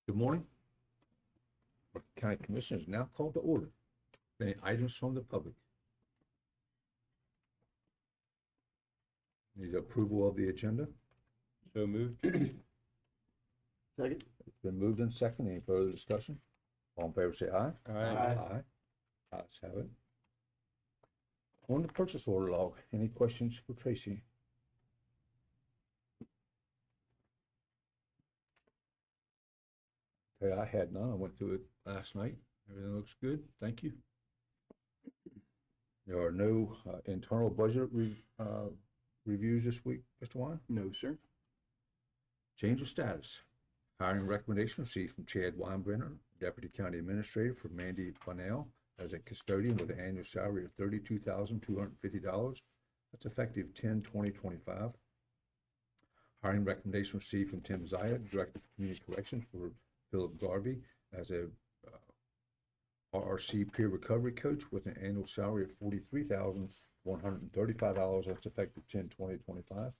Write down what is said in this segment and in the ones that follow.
Good morning. Our County Commission is now called to order. Any items from the public? Need approval of the agenda? So moved. Second. It's been moved and seconded. Any further discussion? All in favor say aye. Aye. Aye. Ayes have it. On the purchase order log, any questions for Tracy? Okay, I had none. I went through it last night. Everything looks good. Thank you. There are no internal budget reviews this week, Mr. Wine? No, sir. Change of status. Hiring recommendation received from Chad Weinbrenner, Deputy County Administrator, for Mandy Bunnell as a custodian with an annual salary of $32,250. That's effective 10/20/25. Hiring recommendation received from Tim Zayed, Director of Community Corrections, for Philip Garvey as a RRC peer recovery coach with an annual salary of $43,135. That's effective 10/20/25.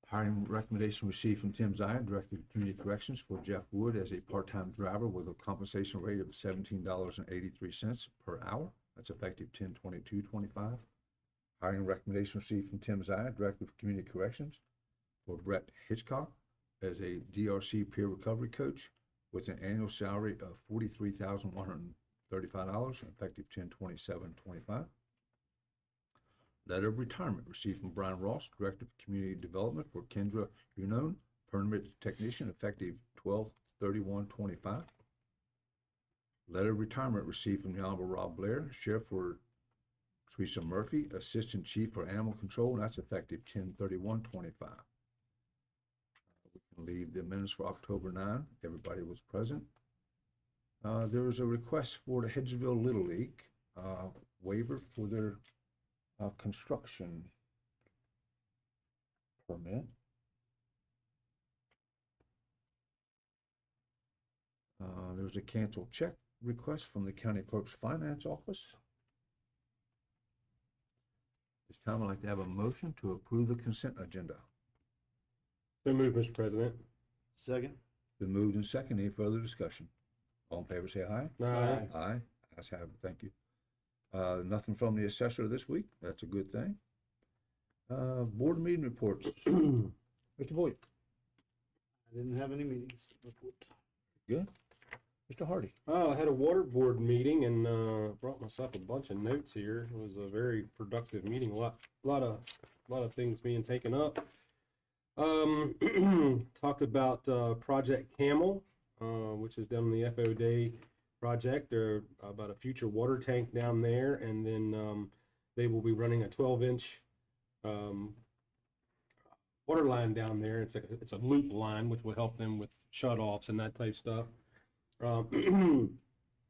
Hiring recommendation received from Tim Zion, Director of Community Corrections, for Jeff Wood as a part-time driver with a compensation rate of $17.83 per hour. That's effective 10/22/25. Hiring recommendation received from Tim Zion, Director of Community Corrections, for Brett Hitchcock as a DRC peer recovery coach with an annual salary of $43,135, effective 10/27/25. Letter of retirement received from Brian Ross, Director of Community Development, for Kendra Unone, permit technician, effective 12/31/25. Letter of retirement received from the Honorable Rob Blair, Sheriff, for Teresa Murphy, Assistant Chief for Animal Control, and that's effective 10/31/25. We can leave the minutes for October 9. Everybody was present. There was a request for the Hedgesville Little League waiver for their construction permit. There's a canceled check request from the County Clerk's Finance Office. This time I'd like to have a motion to approve the consent agenda. So moved, Mr. President. Second. Been moved and seconded. Any further discussion? All in favor say aye. Aye. Aye. Ayes have it. Thank you. Nothing from the assessor this week. That's a good thing. Board meeting reports. Mr. Boyd. I didn't have any meetings. Report. Good. Mr. Hardy. Oh, I had a water board meeting and brought myself a bunch of notes here. It was a very productive meeting. A lot of things being taken up. Talked about Project Camel, which is down in the FO Day project. They're about a future water tank down there, and then they will be running a 12-inch water line down there. It's a loop line, which will help them with shutoffs and that type stuff. I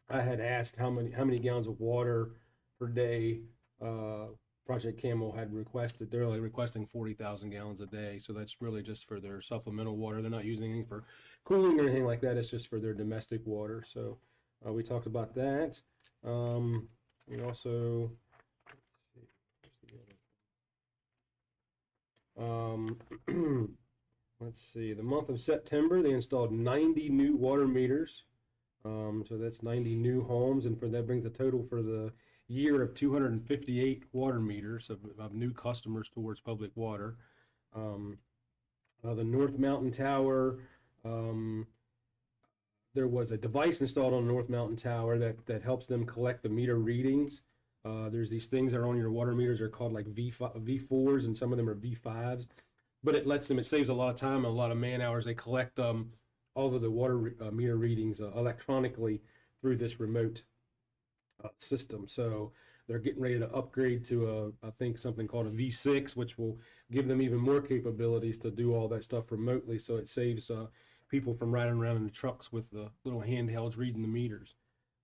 had asked how many gallons of water per day Project Camel had requested. They're only requesting 40,000 gallons a day, so that's really just for their supplemental water. They're not using anything for cooling or anything like that. It's just for their domestic water. So we talked about that. We also let's see, the month of September, they installed 90 new water meters. So that's 90 new homes, and that brings the total for the year of 258 water meters of new customers towards public water. The North Mountain Tower, there was a device installed on the North Mountain Tower that helps them collect the meter readings. There's these things that are on your water meters. They're called like V4s, and some of them are V5s. But it saves a lot of time and a lot of man hours. They collect all of the water meter readings electronically through this remote system. So they're getting ready to upgrade to I think something called a V6, which will give them even more capabilities to do all that stuff remotely. So it saves people from riding around in the trucks with the little handhelds reading the meters.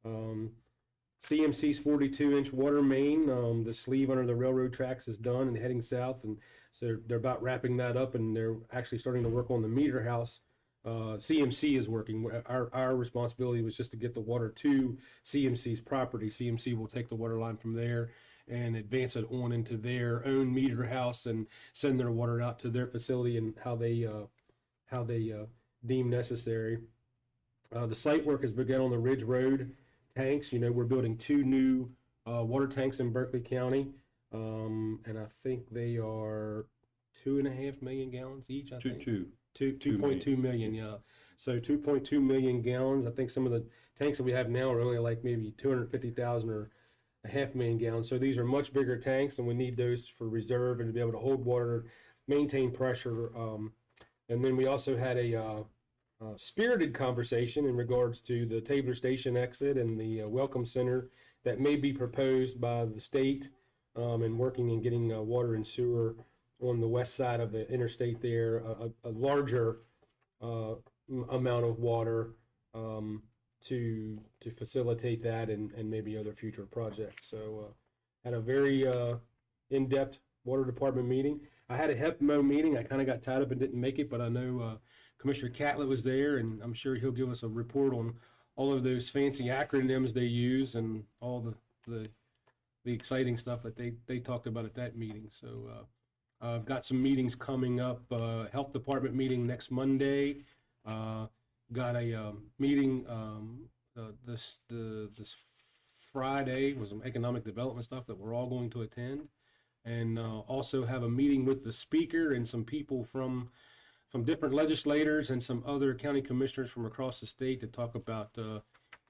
CMC's 42-inch water main, the sleeve under the railroad tracks is done and heading south, and so they're about wrapping that up, and they're actually starting to work on the meter house. CMC is working. Our responsibility was just to get the water to CMC's property. CMC will take the water line from there and advance it on into their own meter house and send their water out to their facility, and how how they deem necessary. The site work has begun on the Ridge Road tanks. We're building 2 new water tanks in Berkeley County, and I think they are 2.5 million gallons each. I think 2.2 million, yeah. So 2.2 million gallons. I think some of the tanks that we have now are only like maybe 250,000 or 500,000 gallons. So these are much bigger tanks, and we need those for reserve and to be able to hold water, maintain pressure. And then we also had a spirited conversation in regards to the Tabler Station exit and the Welcome Center that may be proposed by the state, and working and getting water and sewer on the west side of the interstate there, a larger amount of water to facilitate that and maybe other future projects. So had a very in-depth water department meeting. I had a HEPMO meeting. I kind of got tied up and didn't make it, but I know Commissioner Catlett was there, and I'm sure he'll give us a report on all of those fancy acronyms they use and all the exciting stuff that they talked about at that meeting. So I've got some meetings coming up. Health Department meeting next Monday. Got a meeting this Friday with some economic development stuff that we're all going to attend, and also have a meeting with the speaker and some people from different legislators and some other county commissioners from across the state to talk about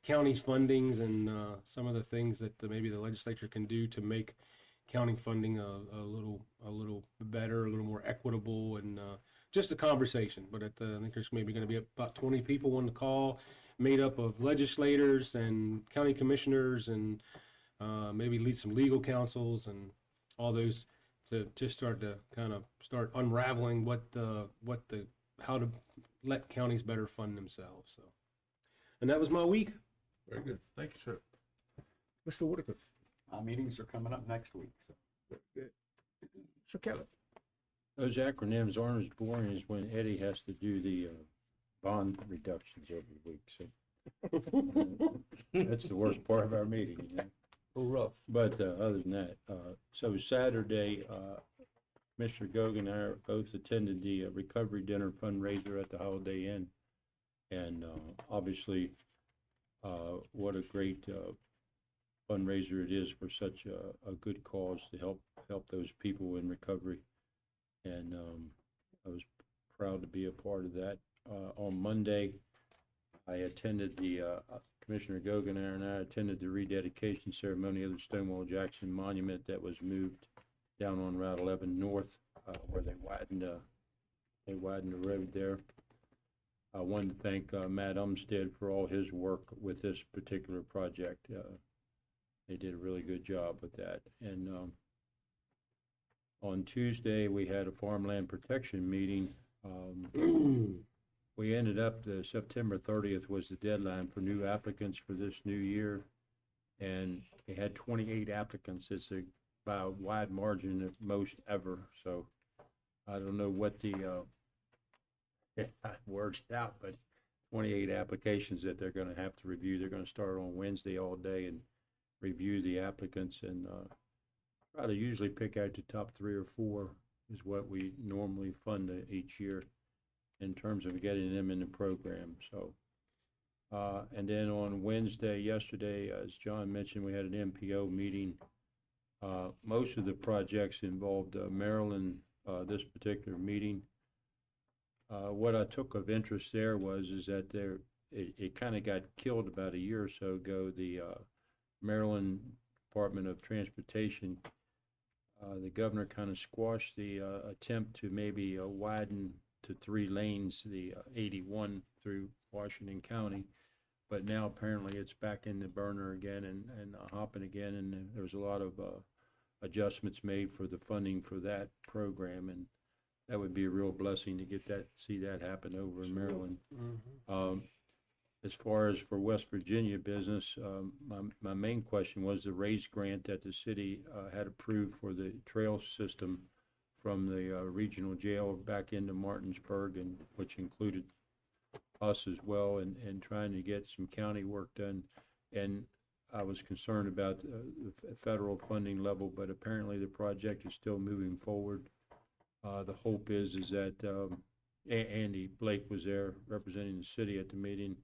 county's fundings and some of the things that maybe the legislature can do to make county funding a little better, a little more equitable, and just a conversation. But I think there's maybe going to be about 20 people on the call, made up of legislators and county commissioners and maybe lead some legal counsels and all those, to just start unraveling how to let counties better fund themselves. So, and that was my week. Very good. Thank you, sir. Mr. Whitaker. Our meetings are coming up next week, so. Very good. Sir Kelly. Those acronyms aren't as boring as when Eddie has to do the bond reductions every week, so that's the worst part of our meeting, you know. Oh, rough. But other than that, so Saturday, Commissioner Gogan and I both attended the recovery dinner fundraiser at the Holiday Inn, and obviously, what a great fundraiser it is for such a good cause to help those people in recovery, and I was proud to be a part of that. On Monday, I attended the Commissioner Gogan and I attended the rededication ceremony of the Stonewall Jackson Monument that was moved down on Route 11 North, where they widened the road there. I wanted to thank Matt Umstead for all his work with this particular project. They did a really good job with that. And on Tuesday, we had a farmland protection meeting. We ended up, the September 30th was the deadline for new applicants for this new year, and we had 28 applicants. It's by a wide margin of most ever. So I don't know what the words out, but 28 applications that they're going to have to review. They're going to start on Wednesday all day and review the applicants, and try to usually pick out the top 3 or 4 is what we normally fund each year in terms of getting them in the program. So, and then on Wednesday, yesterday, as John mentioned, we had an MPO meeting. Most of the projects involved Maryland, this particular meeting. What I took of interest there is that it kind of got killed about a year or so ago. The Maryland Department of Transportation, the governor kind of squashed the attempt to maybe widen to 3 lanes, the 81 through Washington County, but now apparently it's back in the burner again and hopping again, and there was a lot of adjustments made for the funding for that program, and that would be a real blessing to see that happen over in Maryland. Mm-hmm. As far as for West Virginia business, my main question was the raise grant that the city had approved for the trail system from the regional jail back into Martinsburg, and which included us as well, and trying to get some county work done. And I was concerned about the federal funding level, but apparently the project is still moving forward. The hope is that Andy Blake was there representing the city at the meeting,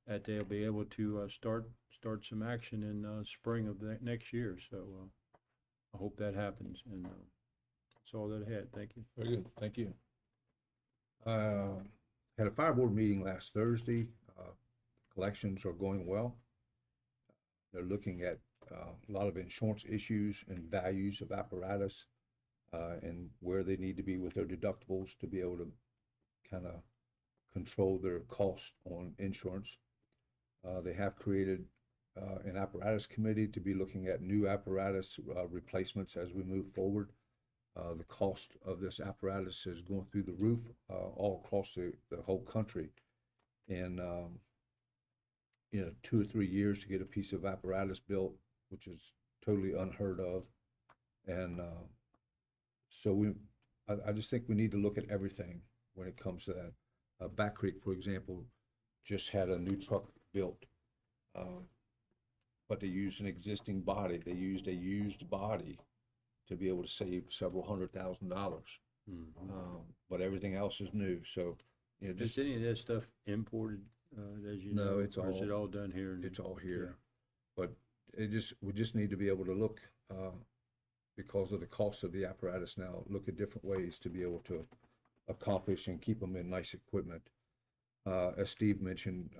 that they'll be able to start some action in spring of the next year. So I hope that happens, and that's all that I had. Thank you. Very good, thank you. Had a fire board meeting last Thursday. Collections are going well. They're looking at a lot of insurance issues and values of apparatus and where they need to be with their deductibles to be able to kind of control their cost on insurance. They have created an apparatus committee to be looking at new apparatus replacements as we move forward. The cost of this apparatus is going through the roof all across the whole country. And, 2 or 3 years to get a piece of apparatus built, which is totally unheard of. And so I just think we need to look at everything when it comes to that. Back Creek, for example, just had a new truck built, but they used an existing body. They used a used body to be able to save several $100,000. But everything else is new. So, Is just any of this stuff imported, as you No, know? it's or is all- it all done here? it's all here. But we just need to be able to look, because of the cost of the apparatus now, look at different ways to be able to accomplish and keep them in nice equipment. As Steve mentioned,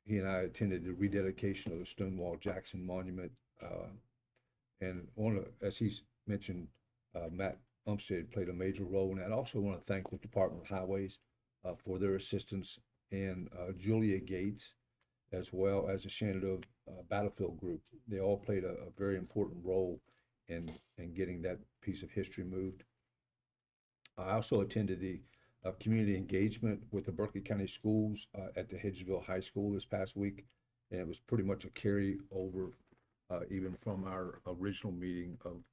he and I attended the rededication of the Stonewall Jackson Monument. And as he's mentioned, Matt Umstead played a major role in that. I also want to thank the Department of Highways for their assistance, and Julia Gates, as well as the Shenandoah Battlefield Group. They all played a very important role in getting that piece of history moved. I also attended the community engagement with the Berkeley County Schools at the Hedgesville High School this past week, and it was pretty much a carryover even from our original meeting of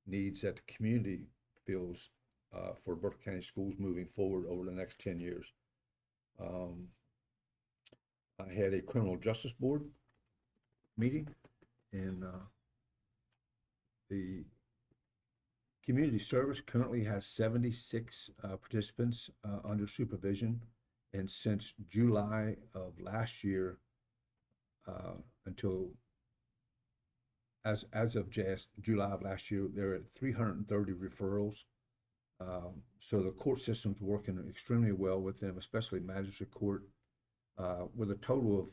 needs that the community feels for Berkeley County Schools moving forward over the next 10 years. I had a criminal justice board meeting, and the community service currently has 76 participants under supervision, and since July of last year until as of just July of last year, there are 330 referrals. So the court system's working extremely well with them, especially magistrate court, with a total of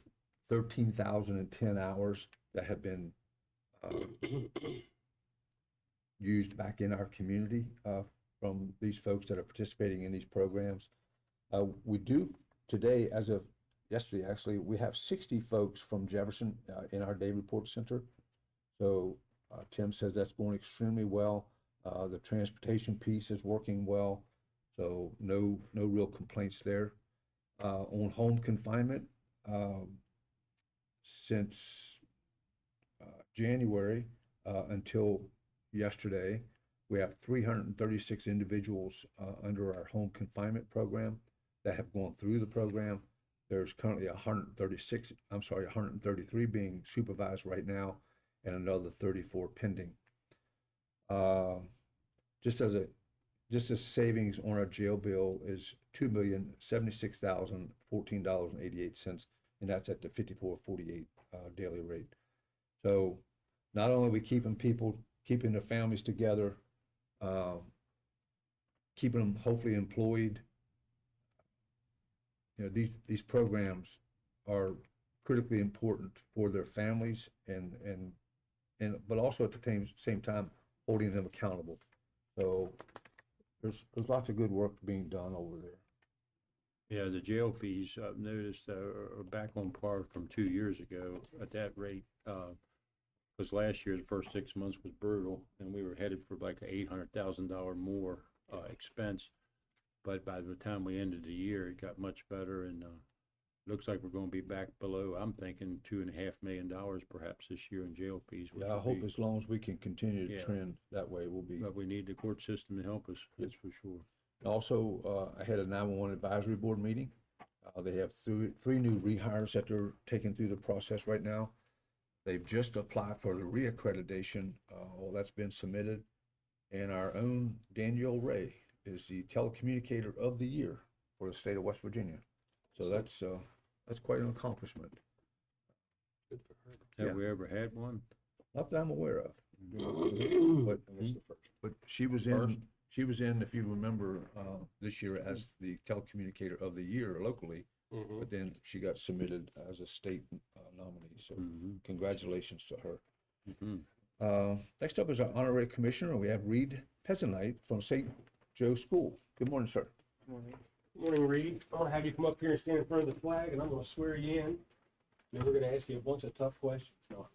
13,010 hours that have been used back in our community from these folks that are participating in these programs. We do today, as of yesterday, actually, we have 60 folks from Jefferson in our day report center. So Tim says that's going extremely well. The transportation piece is working well, so no real complaints there. On home confinement, since January until yesterday, we have 336 individuals under our home confinement program that have gone through the program. There's currently 133 being supervised right now, and another 34 pending. Just as savings on our jail bill is $2,076,014.88, and that's at the 54.48 daily rate. So not only are we keeping their families together, keeping them hopefully employed. These programs are critically important for their families but also at the same time holding them accountable. So there's lots of good work being done over there. Yeah, the jail fees, I've noticed, are back on par from 2 years ago at that rate. Because last year, the first 6 months was brutal, and we were headed for like $800,000 more expense. But by the time we ended the year, it got much better, and looks like we're going to be back below. I'm thinking $2.5 million perhaps this year in jail fees. Yeah, I hope as long as we can continue to trend that way, we'll be. But we need the court system to help us, that's for sure. Also, I had a 911 advisory board meeting. They have three new rehires that they're taking through the process right now. They've just applied for the reaccreditation. All that's been submitted. And our own Danielle Ray is the telecommunicator of the year for the state of West Virginia. So that's quite an accomplishment. Good for her. Have we ever had one? Not that I'm aware of. But, but she was First. in, if you remember, this year as the telecommunicator of the year locally, Mhm. but then she got submitted as a state nominee. So congratulations to her. Next up is our honorary commissioner. We have Reed Peasonite from St. Joe School. Good morning, sir. Good morning, Reed. I'm gonna have you come up here and stand in front of the flag, and I'm gonna swear you in. Then we're gonna ask you a bunch of tough questions. No.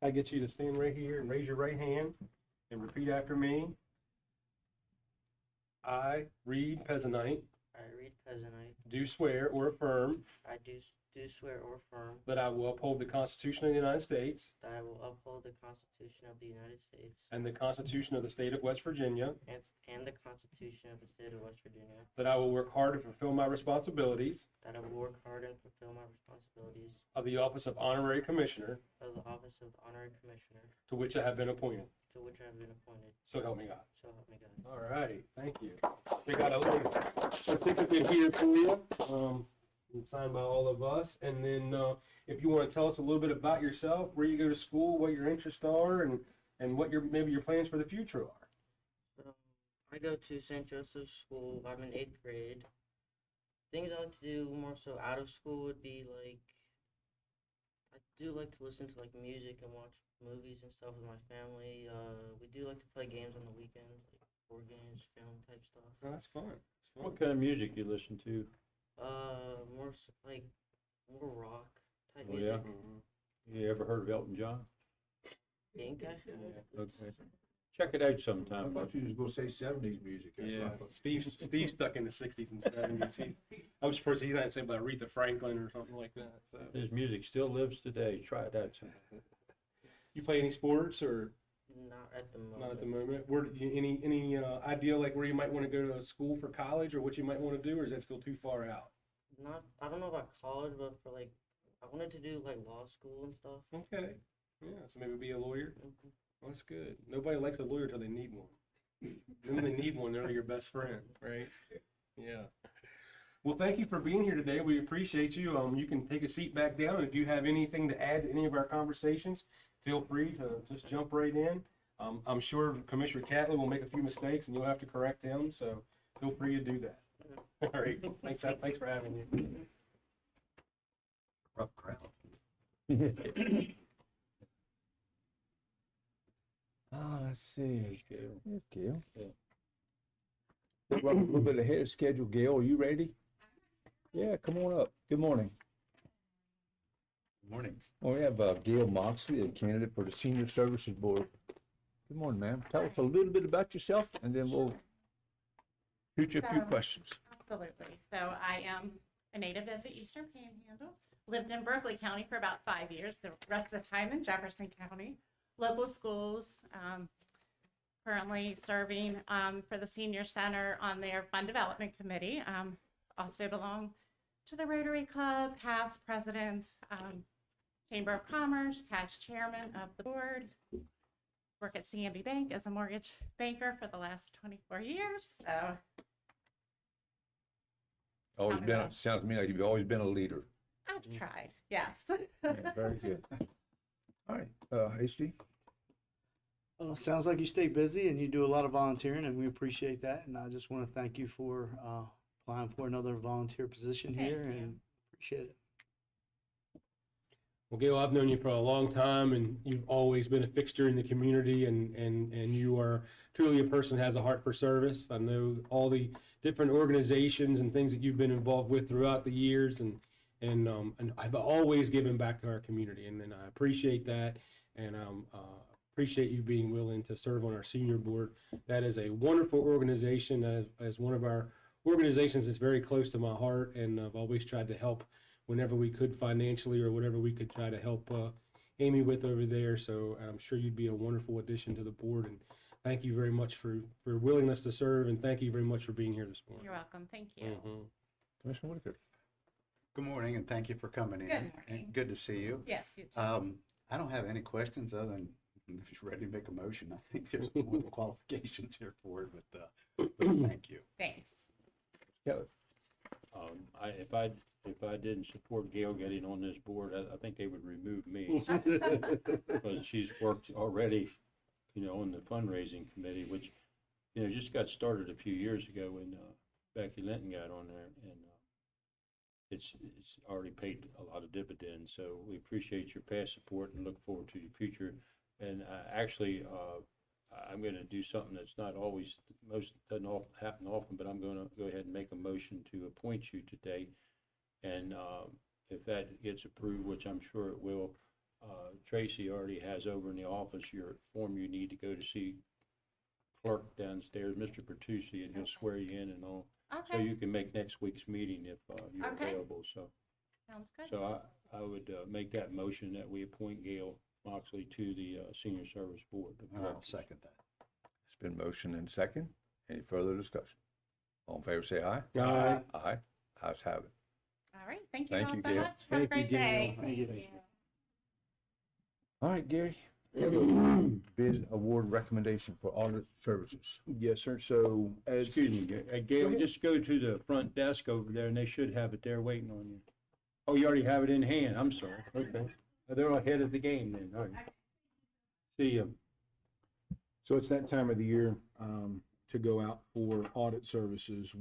I get you to stand right here and raise your right hand and repeat after me. I, Reed Peasonite, I, Reed Peasonite, do swear or affirm I do swear or affirm that I will uphold the Constitution of the United States that I will uphold the Constitution of the United States and the Constitution of the State of West Virginia, and the Constitution of the State of West Virginia, that I will work hard to fulfill my responsibilities that I will work hard and fulfill my responsibilities of the office of Honorary Commissioner, of the office of the Honorary Commissioner, to which I have been appointed. to which I have been appointed. So help me God. So help me God. All right, thank you. We got a little certificate here for you, signed by all of us. And then if you want to tell us a little bit about yourself, where you go to school, what your interests are, and what maybe your plans for the future are. I go to St. Joseph's School. I'm in 8th grade. Things I like to do more so out of school would be like, I do like to listen to like music and watch movies and stuff with my family. We do like to play games on the weekends, like board games, film type stuff. Oh, that's fun. That's fun. What kind of music you listen to? More rock type Oh, music. yeah? You ever heard of Elton John? Think I have. Okay. Check it out I sometime. thought you was gonna say 70s music. Yeah, Steve's stuck in the 60s and 70s. I'm surprised he's not saying about Aretha Franklin or something like that. So, His music still lives today. Try it out sometime. you play any sports or Not at the moment. not at the moment? Where any idea like where you might want to go to school for college or what you might want to do, or is that still too far out? Not. I don't know about college, but for like, I wanted to do like law school and stuff. Okay, yeah, so maybe be a lawyer. Mhm. Well, that's good. Nobody likes a lawyer till they need one. Then when they need one, they're your best friend, right? Yeah. Well, thank you for being here today. We appreciate you. You can take a seat back down. If you have anything to add to any of our conversations, feel free to just jump right in. I'm sure Commissioner Catley will make a few mistakes and you'll have to correct him, so feel free to do that. All right. Thanks for having me. Rough crowd. Let's see. There's Gail. We're a little bit ahead of schedule. Gail, are you ready? Yeah, come on up. Good morning. Morning. Well, we have Gail Moxley, a candidate for the Senior Services Board. Good morning, ma'am. Tell us a little bit about yourself, and then we'll shoot you a few questions. Absolutely. So I am a native of the Eastern Panhandle, lived in Berkeley County for about 5 years, the rest of the time in Jefferson County, local schools, currently serving for the Senior Center on their Fund Development Committee. Also belong to the Rotary Club, past presidents, Chamber of Commerce, past chairman of the board. Work at CMB Bank as a mortgage banker for the last 24 years. So Always been, sounds to me like you've always been a leader. I've tried, yes. Yeah, very good. All right, HD? Sounds like you stay busy and you do a lot of volunteering, and we appreciate that. And I just want to thank you for applying for another volunteer position Thank here, you. and appreciate it. Well, Gail, I've known you for a long time, and you've always been a fixture in the community, and you are truly a person who has a heart for service. I know all the different organizations and things that you've been involved with throughout the years, and I've always given back to our community, and I appreciate that, and appreciate you being willing to serve on our senior board. That is a wonderful organization, as one of our organizations that's very close to my heart, and I've always tried to help whenever we could financially or whatever we could try to help Amy with over there. So I'm sure you'd be a wonderful addition to the board. And thank you very much for willingness to serve. And thank you very much for being here this morning. You're welcome. Thank you. Mhm. Commissioner Whitaker? Good morning, and thank you for coming in. Good morning. And good to see you. Yes, you too. I don't have any questions other than If you're ready to make a motion, I think there's more qualifications here for it, but thank you. Thanks. Kelly? If I didn't support Gail getting on this board, I think they would remove me. Because she's worked already, on the fundraising committee, which, just got started a few years ago when Becky Linton got on there, and it's already paid a lot of dividends. So we appreciate your past support and look forward to your future. And actually, I'm going to do something that's not always, doesn't happen often, but I'm going to go ahead and make a motion to appoint you today. And if that gets approved, which I'm sure it will, Tracy already has over in the office your form you need to go to see clerk downstairs, Mr. Bertucci, and he'll swear you in and all. So Okay, you can make next week's meeting if you're Okay. available. So sounds good. so I would make that motion that we appoint Gail Moxley to the Senior Service Board. of And I'll Directors. second that. It's been motion and second. Any further discussion? All in favor, say aye. Aye. Aye. Ayes have it. All right, thank you Thank all you, so Gail. much. Have a Thank you, great day. Gail. Thank you. All right, Gary. Bid award recommendation for audit services. Yes, sir. So as, Excuse me, Gail, just go to the front desk over there, and they should have it there waiting on you. Oh, you already have it in hand, I'm sorry. Okay. They're ahead of the game then, all right. See you. so it's that time of the year, to go out for audit services.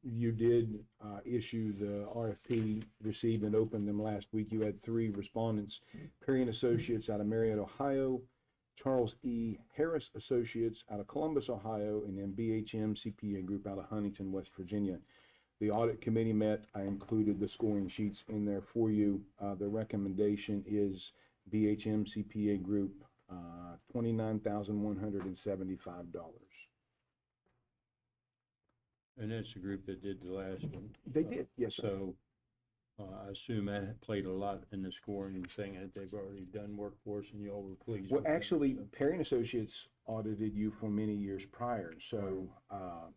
You did, issue the RFP, received and opened them last week. You had 3 respondents, Perry and Associates out of Marietta, Ohio, Charles E. Harris Associates out of Columbus, Ohio, and then BHM CPA Group out of Huntington, West Virginia. The audit committee met. I included the scoring sheets in there for you. The recommendation is BHM CPA Group, $29,175. And that's the group that did the last one. They did, yes, sir. So I assume that played a lot in the scoring thing, that they've already done work for us and you all were pleased. Well, with that, actually, so. Perry and Associates audited you for many years prior. So,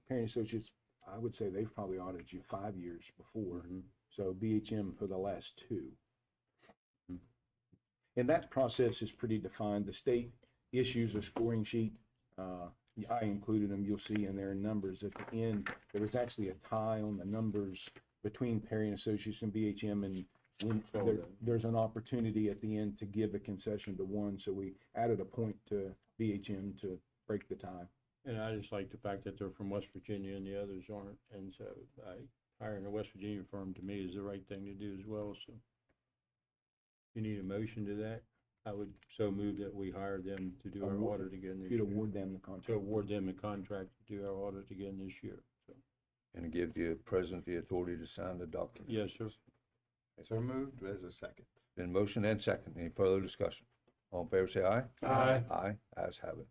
Perry and Associates, I would say they've probably audited you 5 years before. Mhm. So BHM for the last 2. Mhm. And that process is pretty defined. The state issues a scoring sheet. I included them. You'll see in there numbers at the end. There was actually a tie on the numbers between Perry and Associates and BHM, and when Saw there, that. there's an opportunity at the end to give a concession to one. So we added a point to BHM to break the tie. And I just like the fact that they're from West Virginia and the others aren't. And so hiring a West Virginia firm to me is the right thing to do as well. So you need a motion to that? I would so move that we hire them to do our Award- audit again this You'd year. award them the To contract. award them the contract to do our audit again this year. So, And give the president the authority to sign the document. yes, sir. So moved as a second. Been motion and second. Any further discussion? All in favor, say aye. Aye. Aye. Ayes have it.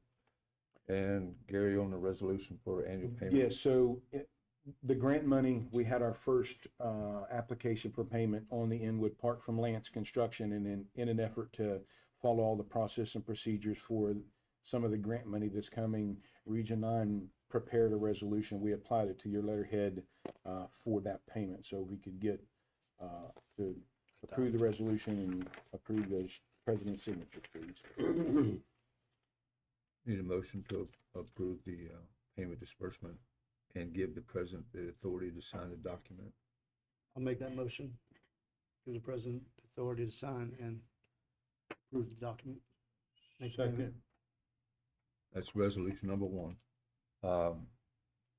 And Gary, on the resolution for annual payment. Yes, so the grant money, we had our first application for payment on the Inwood Park from Lance Construction, and then in an effort to follow all the process and procedures for some of the grant money that's coming, Region 9 prepared a resolution. We applied it to your letterhead for that payment, so we could get to approve the resolution and approve the president's signature, please. Need a motion to approve the payment disbursement and give the president the authority to sign the document. I'll make that motion. Give the president authority to sign and approve the document. Make the payment. Second. That's resolution number 1.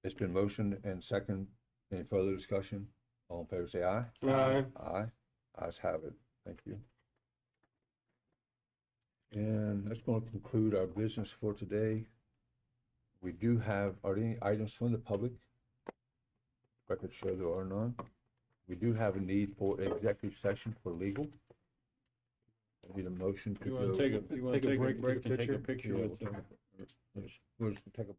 It's been motioned and second. Any further discussion? All in favor, say aye. Aye. Aye. Ayes have it. Thank you. And that's going to conclude our business for today. We do have, are there any items from the public? Record show there are none. We do have a need for executive session for legal. I need a motion to You go. want to take a break and take a picture Yeah, with them? We'll just take a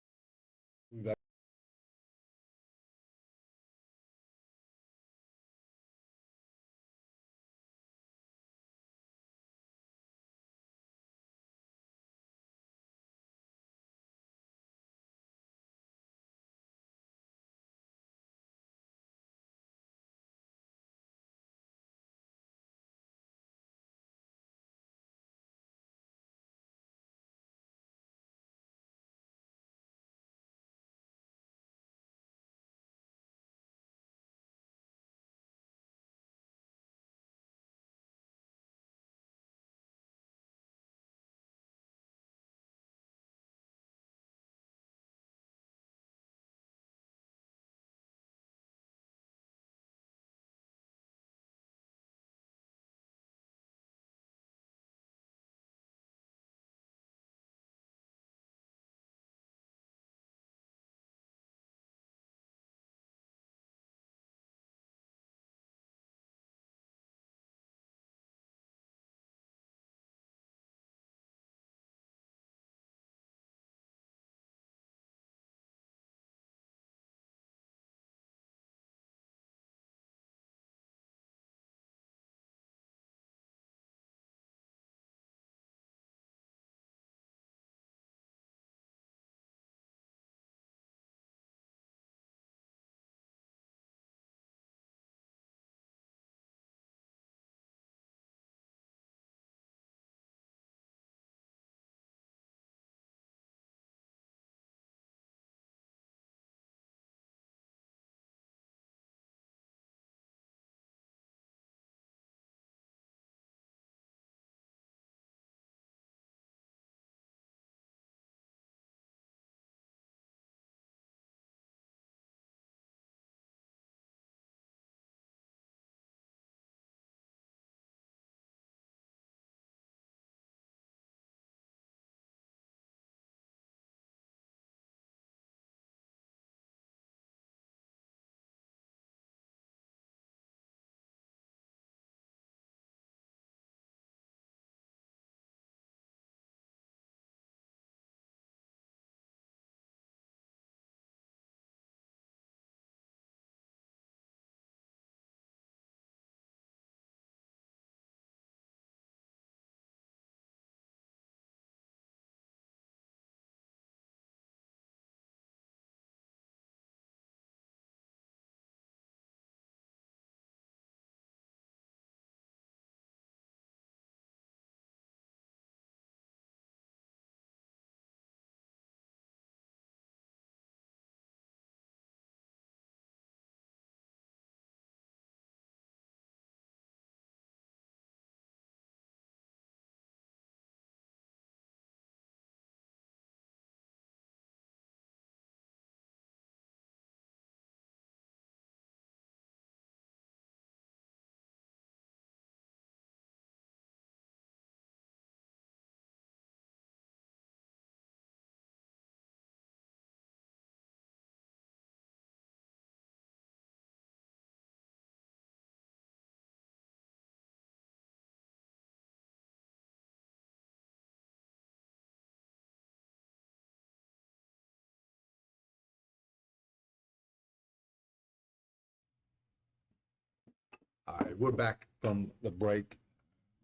right, we're back from the break.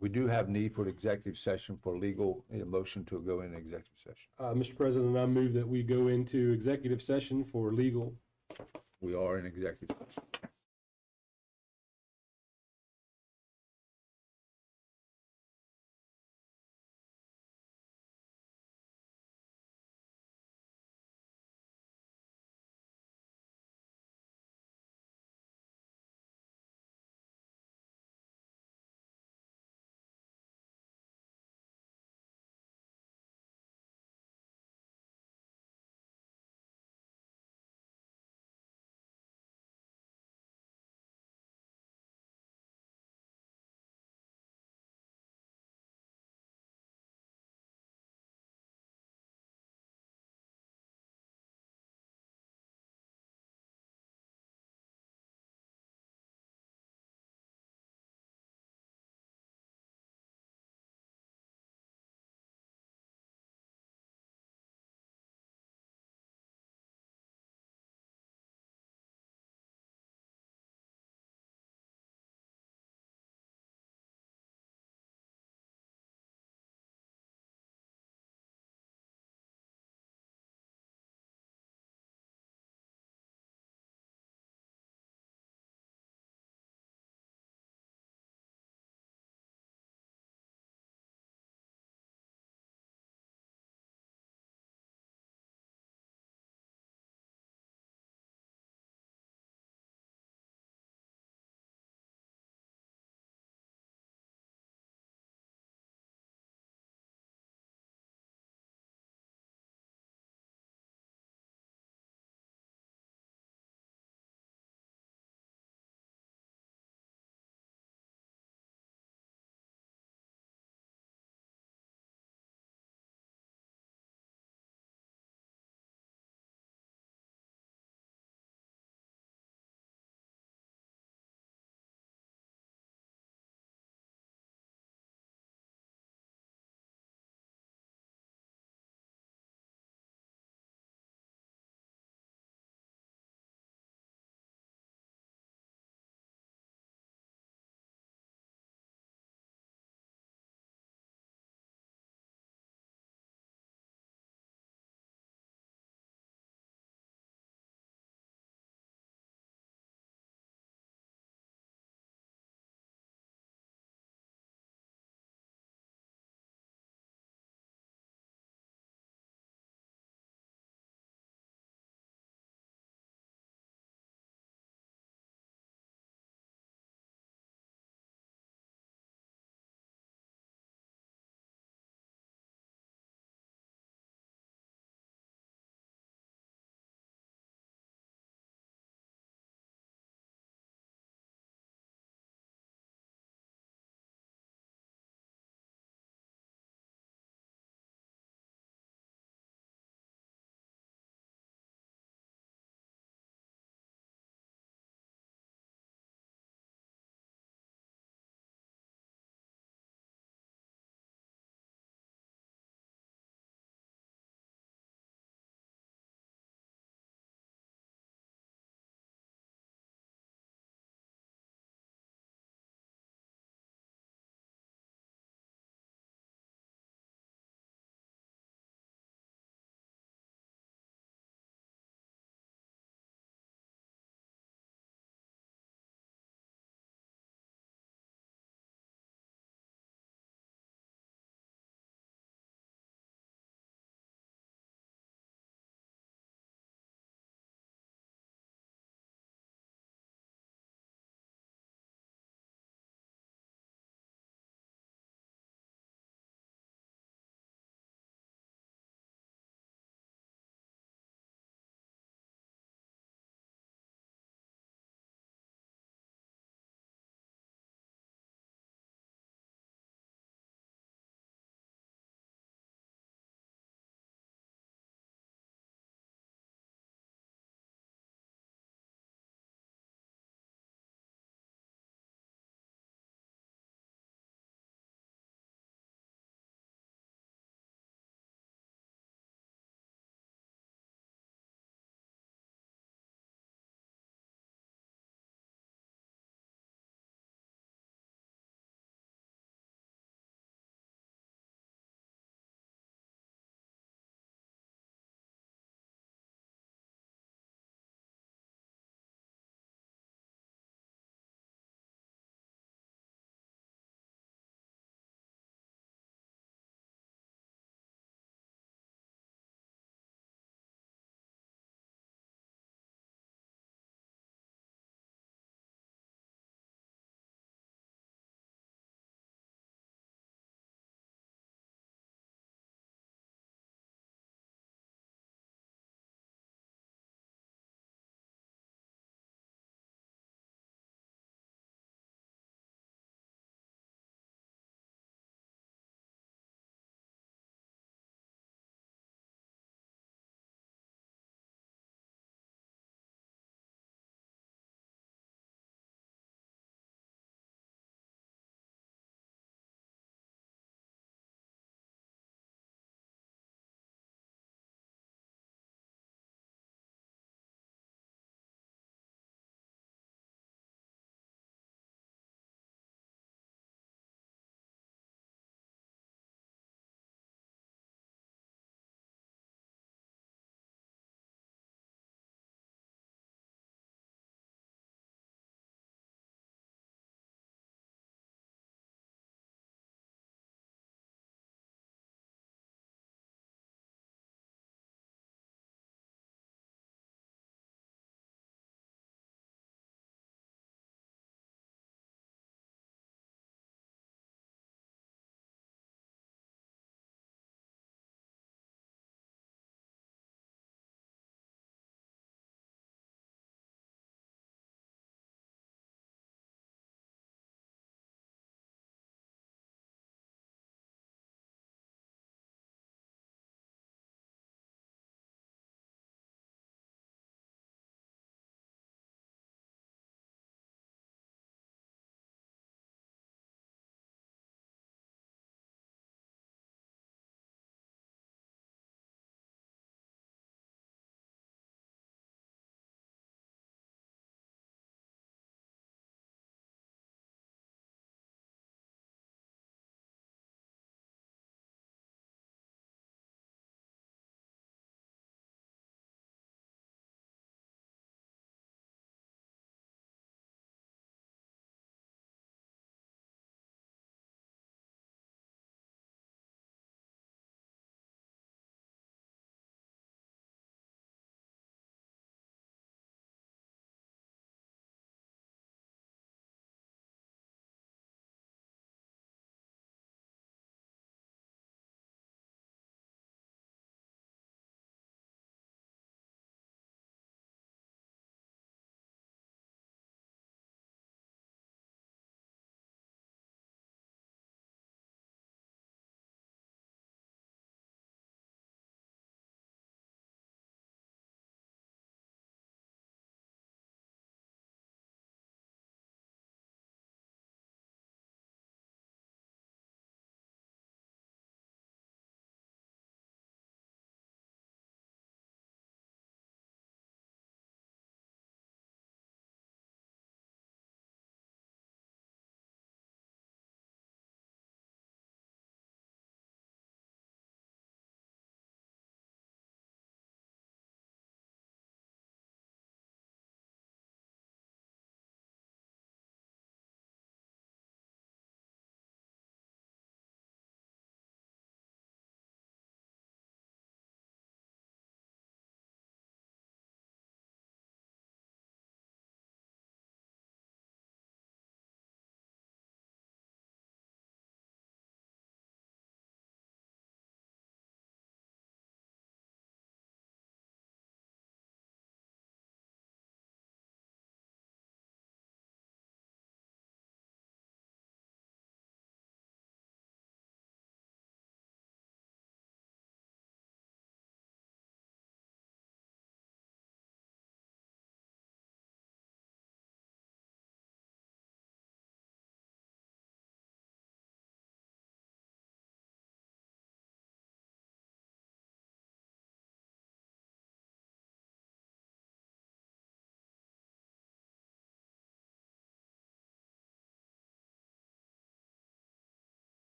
We do have need for an executive session for legal, a motion to go in executive session. Mr. President, I move that we go into executive session for legal. We are in executive.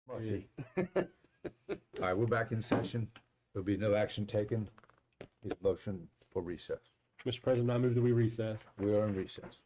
Marcy. All right, we're back in session. There'll be no action taken. Need a motion for recess. Mr. President, I move that we recess. We are in recess.